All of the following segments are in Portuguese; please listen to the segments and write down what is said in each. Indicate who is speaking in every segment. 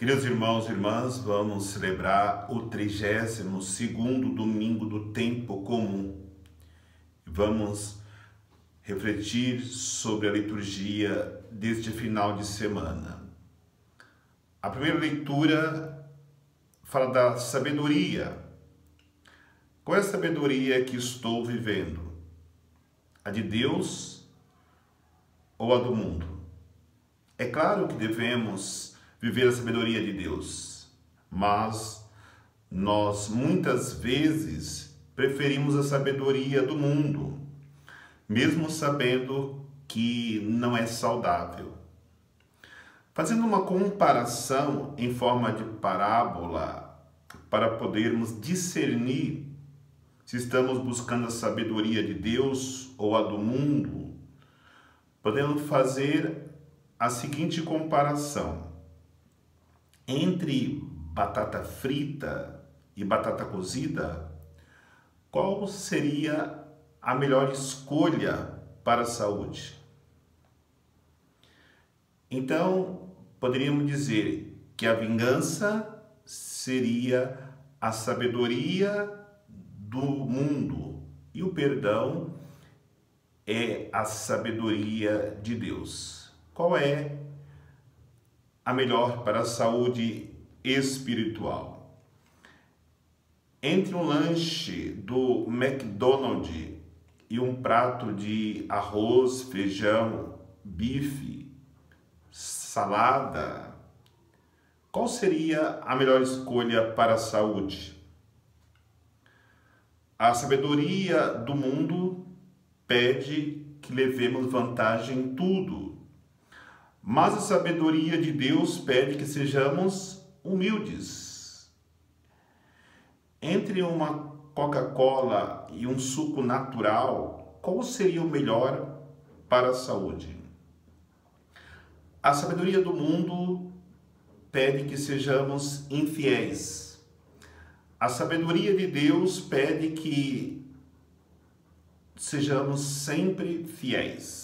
Speaker 1: Queridos irmãos e irmãs, vamos celebrar o 32º domingo do tempo comum. Vamos refletir sobre a liturgia deste final de semana. A primeira leitura fala da sabedoria. Qual é a sabedoria que estou vivendo? A de Deus ou a do mundo? É claro que devemos viver a sabedoria de Deus, mas nós muitas vezes preferimos a sabedoria do mundo, mesmo sabendo que não é saudável. Fazendo uma comparação em forma de parábola, para podermos discernir se estamos buscando a sabedoria de Deus ou a do mundo, podemos fazer a seguinte comparação. Entre batata frita e batata cozida, qual seria a melhor escolha para a saúde? Então, poderíamos dizer que a vingança seria a sabedoria do mundo e o perdão é a sabedoria de Deus. Qual é a melhor para a saúde espiritual? Entre um lanche do McDonald's e um prato de arroz, feijão, bife, salada, qual seria a melhor escolha para a saúde? A sabedoria do mundo pede que levemos vantagem em tudo, mas a sabedoria de Deus pede que sejamos humildes. Entre uma Coca-Cola e um suco natural, qual seria o melhor para a saúde? A sabedoria do mundo pede que sejamos infiéis. A sabedoria de Deus pede que sejamos sempre fiéis.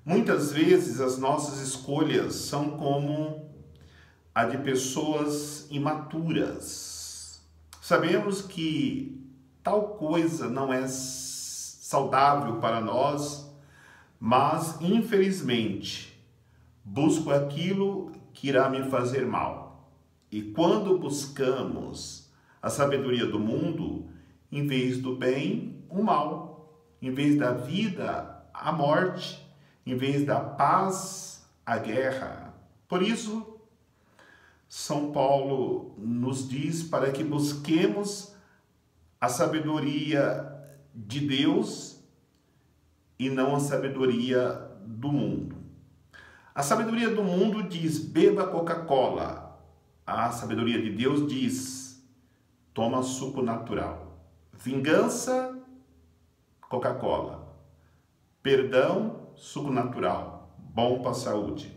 Speaker 1: Muitas vezes as nossas escolhas são como a de pessoas imaturas. Sabemos que tal coisa não é saudável para nós, mas infelizmente busco aquilo que irá me fazer mal. E quando buscamos a sabedoria do mundo, em vez do bem, o mal. Em vez da vida, a morte. Em vez da paz, a guerra. Por isso, São Paulo nos diz para que busquemos a sabedoria de Deus e não a sabedoria do mundo. A sabedoria do mundo diz, beba Coca-Cola. A sabedoria de Deus diz, toma suco natural. Vingança, Coca-Cola. Perdão, suco natural, bom para a saúde.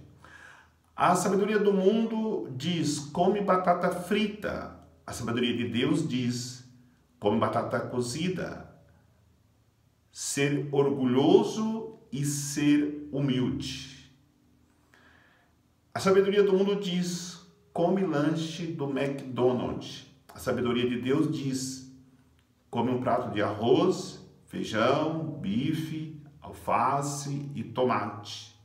Speaker 1: A sabedoria do mundo diz, come batata frita. A sabedoria de Deus diz, come batata cozida. Ser orgulhoso e ser humilde. A sabedoria do mundo diz, come lanche do McDonald's. A sabedoria de Deus diz, come um prato de arroz, feijão, bife, alface e tomate.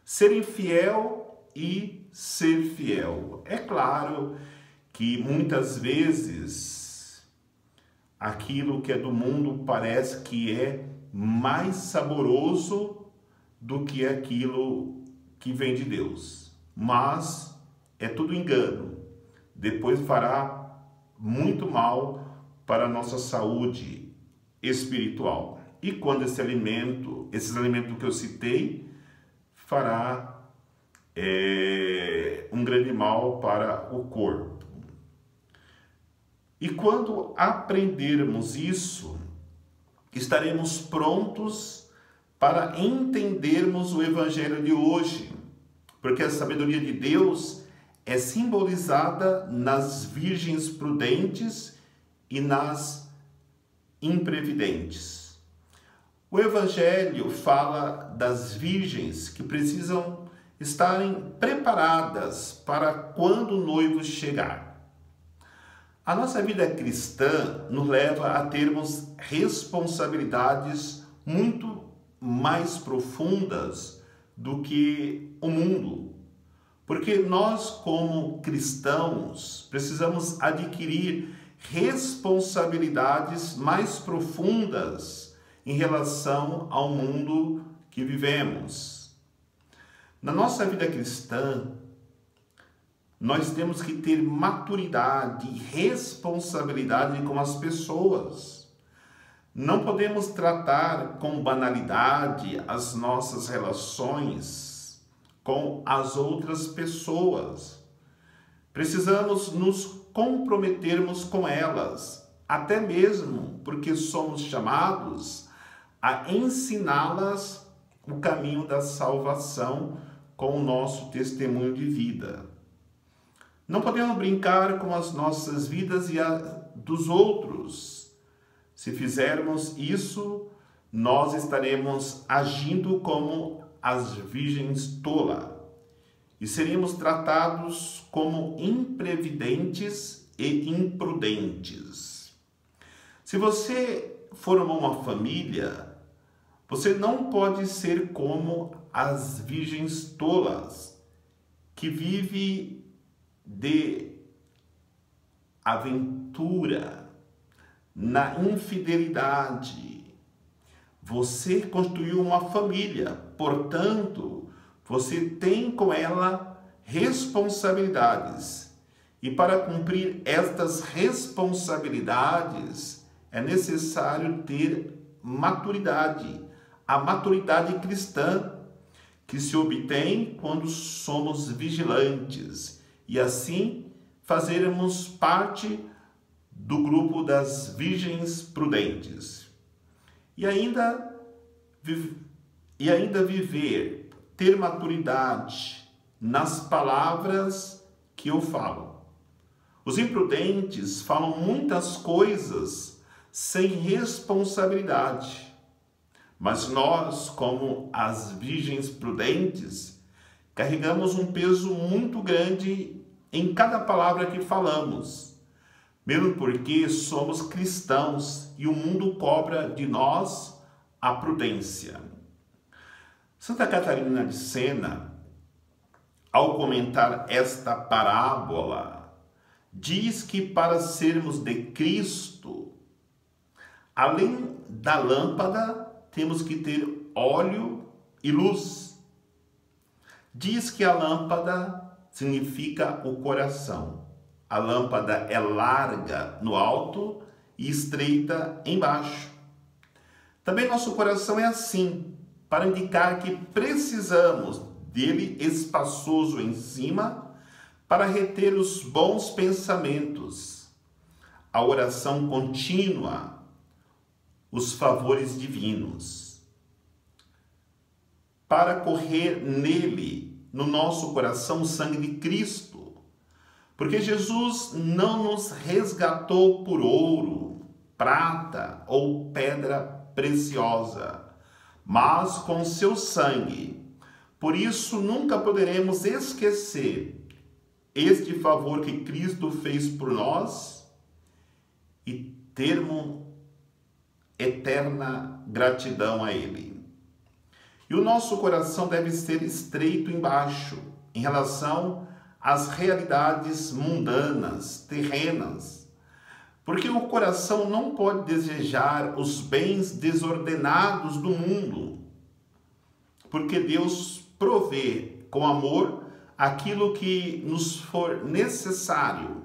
Speaker 1: Ser infiel e ser fiel. É claro que muitas vezes aquilo que é do mundo parece que é mais saboroso do que aquilo que vem de Deus. Mas é tudo engano. Depois fará muito mal para a nossa saúde espiritual. E quando esses alimentos que eu citei, fará um grande mal para o corpo. E quando aprendermos isso, estaremos prontos para entendermos o Evangelho de hoje, porque a sabedoria de Deus é simbolizada nas virgens prudentes e nas imprevidentes. O Evangelho fala das virgens que precisam estarem preparadas para quando o noivo chegar. A nossa vida cristã nos leva a termos responsabilidades muito mais profundas do que o mundo. Porque nós, como cristãos, precisamos adquirir responsabilidades mais profundas em relação ao mundo que vivemos. Na nossa vida cristã, nós temos que ter maturidade e responsabilidade com as pessoas. Não podemos tratar com banalidade as nossas relações com as outras pessoas. Precisamos nos comprometermos com elas, até mesmo porque somos chamados a ensiná-las o caminho da salvação com o nosso testemunho de vida. Não podemos brincar com as nossas vidas e a dos outros. Se fizermos isso, nós estaremos agindo como as virgens tolas e seríamos tratados como imprevidentes e imprudentes. Se você formar uma família, você não pode ser como as virgens tolas, que vive de aventura, na infidelidade. Você construiu uma família, portanto, você tem com ela responsabilidades. E para cumprir estas responsabilidades, é necessário ter maturidade. A maturidade cristã, que se obtém quando somos vigilantes e assim fazermos parte do grupo das virgens prudentes. E ainda viver, ter maturidade nas palavras que eu falo. Os imprudentes falam muitas coisas sem responsabilidade, mas nós, como as virgens prudentes, carregamos um peso muito grande em cada palavra que falamos, mesmo porque somos cristãos e o mundo cobra de nós a prudência. Santa Catarina de Sena, ao comentar esta parábola, diz que para sermos de Cristo, além da lâmpada, temos que ter óleo e luz. Diz que a lâmpada significa o coração. A lâmpada é larga no alto e estreita embaixo. Também nosso coração é assim, para indicar que precisamos dele espaçoso em cima para reter os bons pensamentos, a oração contínua, os favores divinos. Para correr nele, no nosso coração, o sangue de Cristo, porque Jesus não nos resgatou por ouro, prata ou pedra preciosa, mas com seu sangue. Por isso, nunca poderemos esquecer este favor que Cristo fez por nós e termos eterna gratidão a Ele. E o nosso coração deve ser estreito embaixo, em relação às realidades mundanas, terrenas, porque o coração não pode desejar os bens desordenados do mundo, porque Deus provê com amor aquilo que nos for necessário,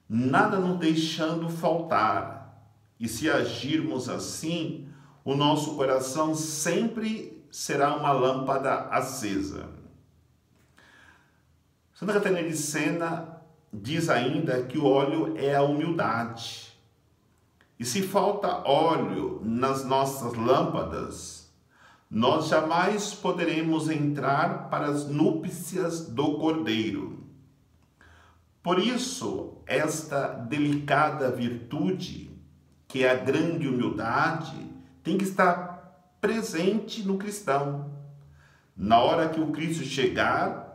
Speaker 1: nada nos deixando faltar. E se agirmos assim, o nosso coração sempre será uma lâmpada acesa. Santa Catarina de Sena diz ainda que o óleo é a humildade. E se falta óleo nas nossas lâmpadas, nós jamais poderemos entrar para as núpcias do Cordeiro. Por isso, esta delicada virtude, que é a grande humildade, tem que estar presente no cristão. Na hora que o Cristo chegar,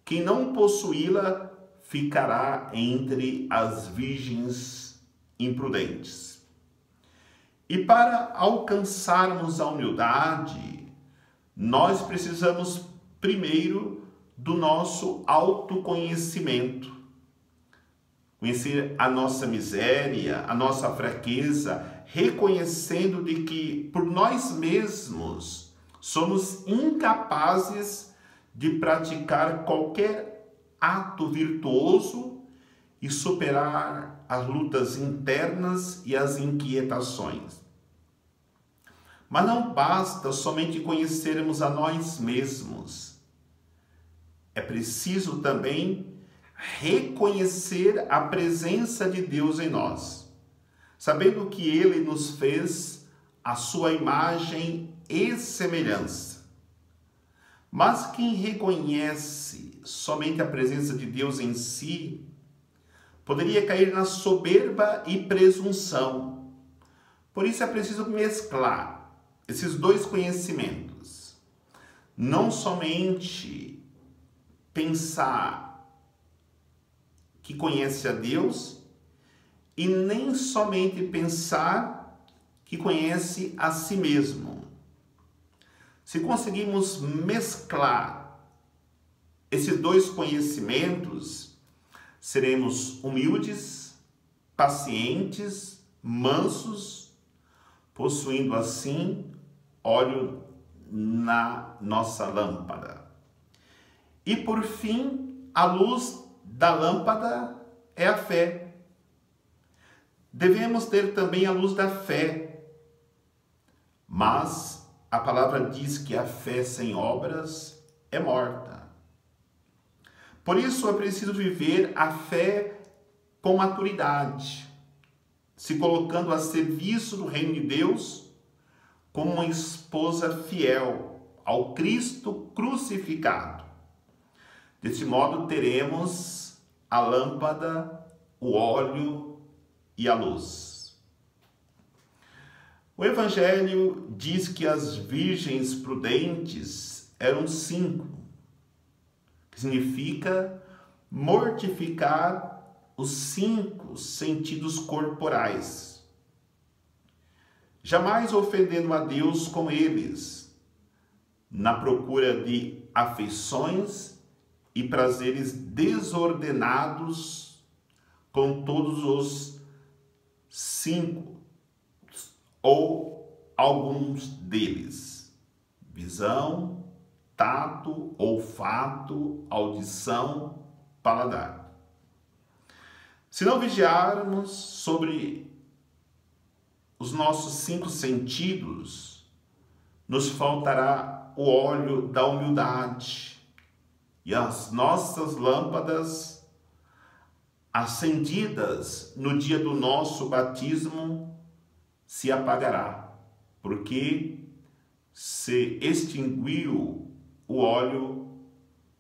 Speaker 1: quem não possuí-la ficará entre as virgens imprudentes. E para alcançarmos a humildade, nós precisamos primeiro do nosso autoconhecimento. Conhecer a nossa miséria, a nossa fraqueza, reconhecendo de que por nós mesmos somos incapazes de praticar qualquer ato virtuoso e superar as lutas internas e as inquietações. Mas não basta somente conhecermos a nós mesmos. É preciso também reconhecer a presença de Deus em nós, sabendo que Ele nos fez a sua imagem e semelhança. Mas quem reconhece somente a presença de Deus em si, poderia cair na soberba e presunção. Por isso é preciso mesclar esses dois conhecimentos. Não somente pensar que conhece a Deus e nem somente pensar que conhece a si mesmo. Se conseguirmos mesclar esses dois conhecimentos, seremos humildes, pacientes, mansos, possuindo assim óleo na nossa lâmpada. E por fim, a luz da lâmpada é a fé. Devemos ter também a luz da fé, mas a palavra diz que a fé sem obras é morta. Por isso é preciso viver a fé com maturidade, se colocando a serviço do reino de Deus como uma esposa fiel ao Cristo crucificado. Desse modo teremos a lâmpada, o óleo e a luz. O Evangelho diz que as virgens prudentes eram 5, que significa mortificar os 5 sentidos corporais, jamais ofendendo a Deus com eles, na procura de afeições e prazeres desordenados com todos os 5 ou alguns deles: visão, tato, olfato, audição, paladar. Se não vigiarmos sobre os nossos 5 sentidos, nos faltará o óleo da humildade e as nossas lâmpadas acendidas no dia do nosso batismo se apagará, porque se extinguiu o óleo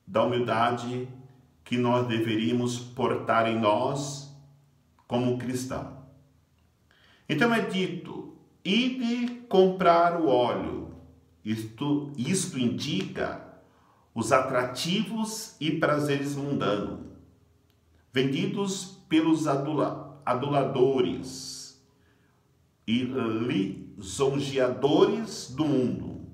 Speaker 1: da humildade que nós deveríamos portar em nós como cristão. Então é dito: ide comprar o óleo. Isto indica os atrativos e prazeres mundanos, vendidos pelos aduladores e lisonjeadores do mundo.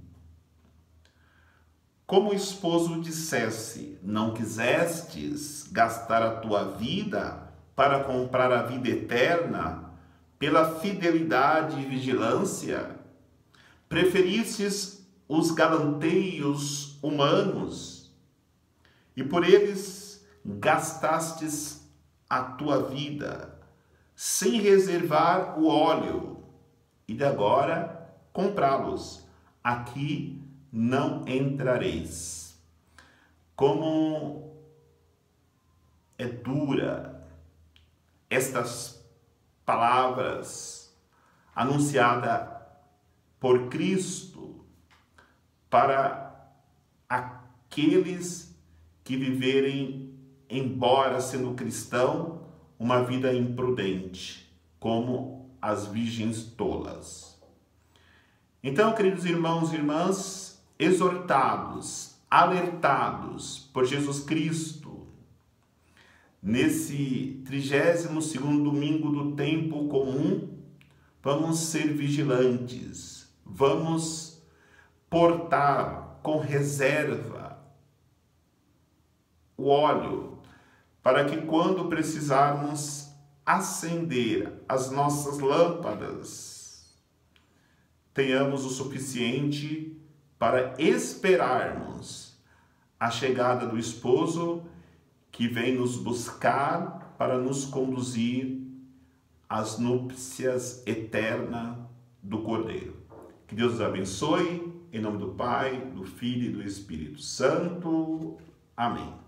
Speaker 1: Como o esposo dissesse: não quisestes gastar a tua vida para comprar a vida eterna pela fidelidade e vigilância, preferistes os galanteios humanos e por eles gastastes a tua vida, sem reservar o óleo, e de agora comprá-los. Aqui não entrareis. Como é dura estas palavras anunciadas por Cristo para aqueles que viverem, embora sendo cristão, uma vida imprudente, como as virgens tolas. Então, queridos irmãos e irmãs, exortados alertados por Jesus Cristo, nesse 32º domingo do tempo comum, vamos ser vigilantes, vamos portar com reserva o óleo, para que quando precisarmos acender as nossas lâmpadas, tenhamos o suficiente para esperarmos a chegada do esposo que vem nos buscar para nos conduzir às núpcias eternas do Cordeiro. Que Deus os abençoe, em nome do Pai, do Filho e do Espírito Santo. Amém.